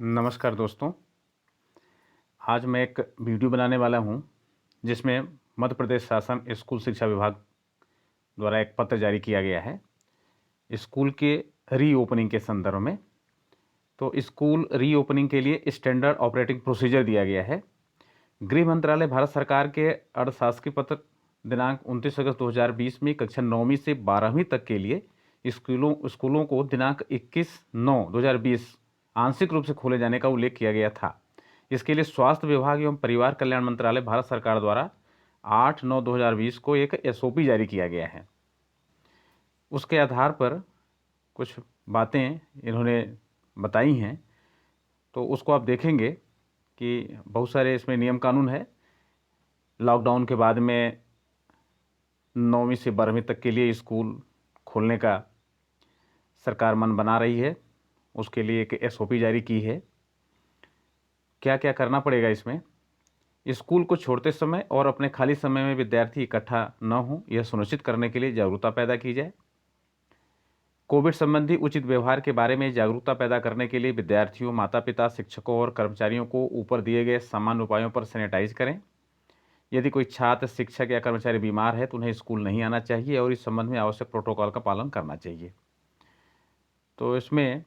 नमस्कार दोस्तों। आज मैं एक वीडियो बनाने वाला हूं जिसमें मध्य प्रदेश शासन स्कूल शिक्षा विभाग द्वारा एक पत्र जारी किया गया है स्कूल के रीओपनिंग के संदर्भ में। तो स्कूल रीओपनिंग के लिए स्टैंडर्ड ऑपरेटिंग प्रोसीजर दिया गया है। गृह मंत्रालय भारत सरकार के अर्धशासकीय पत्र दिनांक 29 अगस्त 2020 में कक्षा 9वीं से 12वीं तक के लिए स्कूलों को दिनांक 21/9/2020 आंशिक रूप से खोले जाने का उल्लेख किया गया था। इसके लिए स्वास्थ्य विभाग एवं परिवार कल्याण मंत्रालय भारत सरकार द्वारा 8/9/2020 को एक एसओपी जारी किया गया है। उसके आधार पर कुछ बातें इन्होंने बताई हैं, तो उसको आप देखेंगे कि बहुत सारे इसमें नियम कानून है। लॉकडाउन के बाद में 9वीं से 12वीं तक के लिए स्कूल खोलने का सरकार मन बना रही है, उसके लिए एक एसओपी जारी की है। क्या क्या करना पड़ेगा इसमें? स्कूल को छोड़ते समय और अपने खाली समय में विद्यार्थी इकट्ठा न हो, यह सुनिश्चित करने के लिए जागरूकता पैदा की जाए। कोविड संबंधी उचित व्यवहार के बारे में जागरूकता पैदा करने के लिए विद्यार्थियों, माता पिता, शिक्षकों और कर्मचारियों को ऊपर दिए गए सामान्य उपायों पर सैनिटाइज करें। यदि कोई छात्र, शिक्षक या कर्मचारी बीमार है तो उन्हें स्कूल नहीं आना चाहिए और इस संबंध में आवश्यक प्रोटोकॉल का पालन करना चाहिए। तो इसमें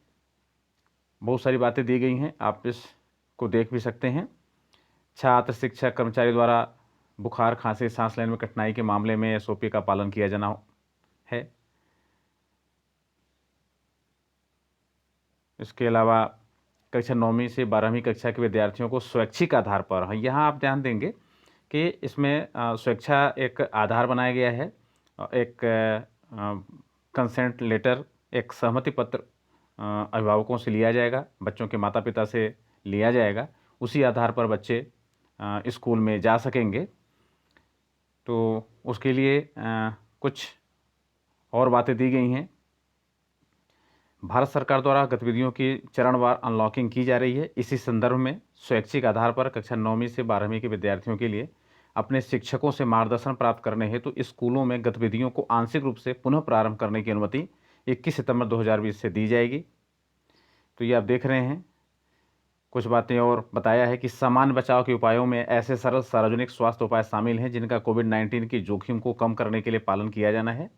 बहुत सारी बातें दी गई हैं, आप इसको देख भी सकते हैं। छात्र, शिक्षक, कर्मचारी द्वारा बुखार, खांसी, सांस लेने में कठिनाई के मामले में एसओपी का पालन किया जाना है। इसके अलावा कक्षा 9वीं से 12वीं कक्षा के विद्यार्थियों को स्वैच्छिक आधार पर, यहाँ आप ध्यान देंगे कि इसमें स्वेच्छा एक आधार बनाया गया है। एक कंसेंट लेटर, एक सहमति पत्र अभिभावकों से लिया जाएगा, बच्चों के माता पिता से लिया जाएगा। उसी आधार पर बच्चे स्कूल में जा सकेंगे। तो उसके लिए कुछ और बातें दी गई हैं। भारत सरकार द्वारा गतिविधियों की चरणवार अनलॉकिंग की जा रही है। इसी संदर्भ में स्वैच्छिक आधार पर कक्षा 9वीं से 12वीं के विद्यार्थियों के लिए अपने शिक्षकों से मार्गदर्शन प्राप्त करने हेतु स्कूलों में गतिविधियों को आंशिक रूप से पुनः प्रारंभ करने की अनुमति 21 सितंबर 2020 से दी जाएगी। तो ये आप देख रहे हैं। कुछ बातें और बताया है कि सामान्य बचाव के उपायों में ऐसे सरल सार्वजनिक स्वास्थ्य उपाय शामिल हैं जिनका कोविड-19 की जोखिम को कम करने के लिए पालन किया जाना है।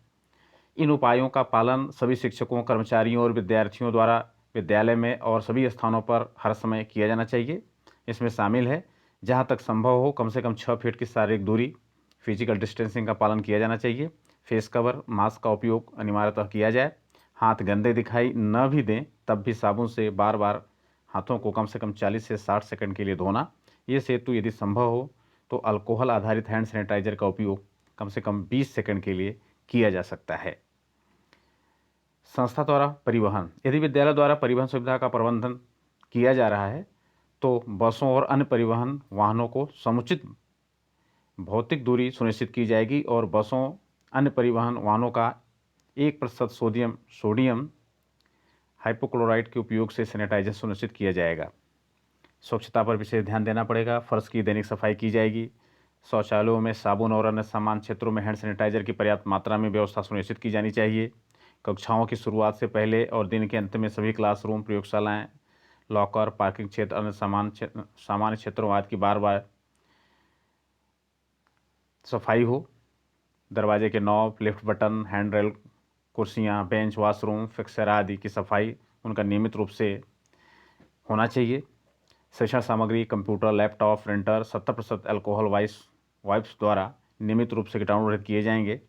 इन उपायों का पालन सभी शिक्षकों, कर्मचारियों और विद्यार्थियों द्वारा विद्यालय में और सभी स्थानों पर हर समय किया जाना चाहिए। इसमें शामिल है जहाँ तक संभव हो कम से कम 6 फीट की शारीरिक दूरी, फिजिकल डिस्टेंसिंग का पालन किया जाना चाहिए। फेस कवर, मास्क का उपयोग अनिवार्यतः किया जाए। हाथ गंदे दिखाई न भी दें तब भी साबुन से बार बार हाथों को कम से कम 40 से 60 सेकंड के लिए धोना। ये सेतु यदि संभव हो तो अल्कोहल आधारित हैंड सैनिटाइजर का उपयोग कम से कम 20 सेकंड के लिए किया जा सकता है। संस्था द्वारा परिवहन, यदि विद्यालय द्वारा परिवहन सुविधा का प्रबंधन किया जा रहा है तो बसों और अन्य परिवहन वाहनों को समुचित भौतिक दूरी सुनिश्चित की जाएगी और बसों, अन्य परिवहन वाहनों का 1% सोडियम हाइपोक्लोराइड के उपयोग से सैनिटाइजर सुनिश्चित किया जाएगा। स्वच्छता पर विशेष ध्यान देना पड़ेगा। फर्श की दैनिक सफाई की जाएगी। शौचालयों में साबुन और अन्य समान क्षेत्रों में हैंड सैनिटाइजर की पर्याप्त मात्रा में व्यवस्था सुनिश्चित की जानी चाहिए। कक्षाओं की शुरुआत से पहले और दिन के अंत में सभी क्लासरूम, प्रयोगशालाएं, लॉकर, पार्किंग क्षेत्र, अन्य सामान्य क्षेत्रों आदि की बार बार सफाई हो। दरवाजे के knob, lift button, hand rail, कुर्सियाँ, बेंच, वॉशरूम, फिक्सर आदि की सफाई उनका नियमित रूप से होना चाहिए। शिक्षण सामग्री, computer, laptop, printer 70% alcohol wipes द्वारा नियमित रूप से कीटाणु रहित किए जाएंगे।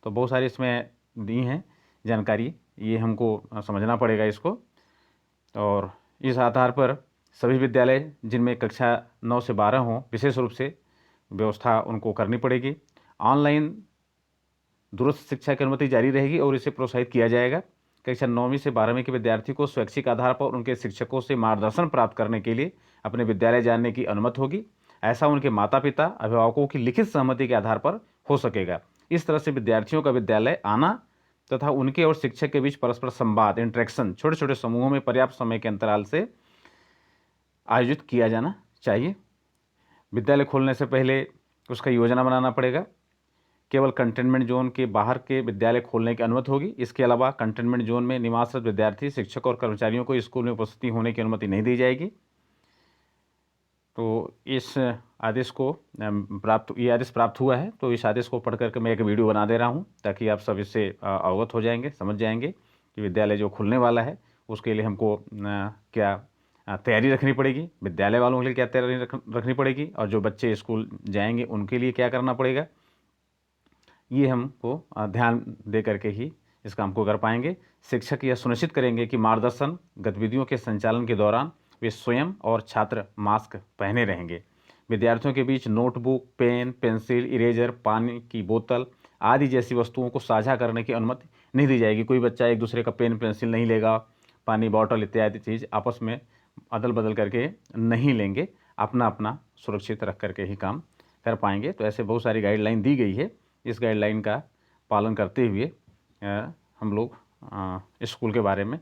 तो बहुत सारी इसमें दी हैं जानकारी, ये हमको समझना पड़ेगा इसको। और इस आधार पर सभी विद्यालय जिनमें कक्षा 9 से 12 हों, विशेष रूप से व्यवस्था उनको करनी पड़ेगी। ऑनलाइन दूरस्थ शिक्षा की अनुमति जारी रहेगी और इसे प्रोत्साहित किया जाएगा। कक्षा 9वीं से 12वीं के विद्यार्थी को स्वैच्छिक आधार पर उनके शिक्षकों से मार्गदर्शन प्राप्त करने के लिए अपने विद्यालय जाने की अनुमति होगी। ऐसा उनके माता पिता, अभिभावकों की लिखित सहमति के आधार पर हो सकेगा। इस तरह से विद्यार्थियों का विद्यालय आना तथा उनके और शिक्षक के बीच परस्पर संवाद, इंटरेक्शन छोटे छोटे समूहों में पर्याप्त समय के अंतराल से आयोजित किया जाना चाहिए। विद्यालय खोलने से पहले उसका योजना बनाना पड़ेगा केवल कंटेनमेंट जोन के बाहर के विद्यालय खोलने की अनुमति होगी। इसके अलावा कंटेनमेंट जोन में निवासरत विद्यार्थी, शिक्षक और कर्मचारियों को स्कूल में उपस्थिति होने की अनुमति नहीं दी जाएगी। तो इस आदेश को ये आदेश प्राप्त हुआ है, तो इस आदेश को पढ़ करके मैं एक वीडियो बना दे रहा हूँ ताकि आप सब इससे अवगत हो जाएंगे, समझ जाएंगे कि विद्यालय जो खुलने वाला है उसके लिए हमको क्या तैयारी रखनी पड़ेगी, विद्यालय वालों के लिए क्या तैयारी रखनी पड़ेगी, और जो बच्चे स्कूल जाएंगे उनके लिए क्या करना पड़ेगा। ये हमको ध्यान दे करके ही इस काम को कर पाएंगे। शिक्षक यह सुनिश्चित करेंगे कि मार्गदर्शन गतिविधियों के संचालन के दौरान वे स्वयं और छात्र मास्क पहने रहेंगे। विद्यार्थियों के बीच नोटबुक, पेन, पेंसिल, इरेजर, पानी की बोतल आदि जैसी वस्तुओं को साझा करने की अनुमति नहीं दी जाएगी। कोई बच्चा एक दूसरे का पेन पेंसिल नहीं लेगा, पानी बॉटल इत्यादि चीज़ आपस में अदल बदल करके नहीं लेंगे, अपना अपना सुरक्षित रख करके ही काम कर पाएंगे। तो ऐसे बहुत सारी गाइडलाइन दी गई है। इस गाइडलाइन का पालन करते हुए हम लोग स्कूल के बारे में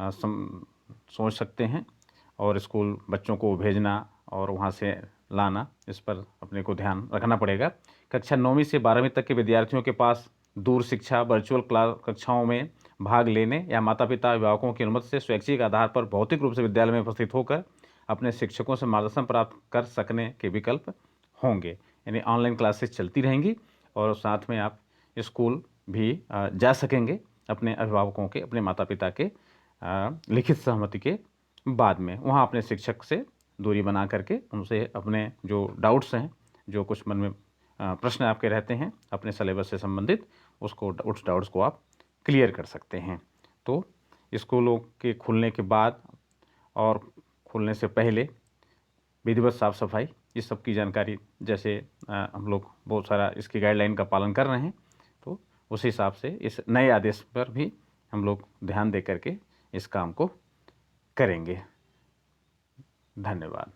सोच सकते हैं, और स्कूल बच्चों को भेजना और वहाँ से लाना, इस पर अपने को ध्यान रखना पड़ेगा। कक्षा 9वीं से 12वीं तक के विद्यार्थियों के पास दूर शिक्षा वर्चुअल क्लास कक्षाओं में भाग लेने या माता पिता अभिभावकों की अनुमति से स्वैच्छिक आधार पर भौतिक रूप से विद्यालय में उपस्थित होकर अपने शिक्षकों से मार्गदर्शन प्राप्त कर सकने के विकल्प होंगे। यानी ऑनलाइन क्लासेस चलती रहेंगी और साथ में आप स्कूल भी जा सकेंगे अपने अभिभावकों के, अपने माता पिता के लिखित सहमति के बाद में। वहाँ अपने शिक्षक से दूरी बना करके उनसे अपने जो डाउट्स हैं, जो कुछ मन में प्रश्न आपके रहते हैं अपने सिलेबस से संबंधित, उस डाउट्स को आप क्लियर कर सकते हैं। तो स्कूलों के खुलने के बाद और खुलने से पहले विधिवत साफ सफाई, इस सब की जानकारी जैसे हम लोग बहुत सारा इसकी गाइडलाइन का पालन कर रहे हैं, तो उस हिसाब से इस नए आदेश पर भी हम लोग ध्यान दे करके इस काम को करेंगे। धन्यवाद।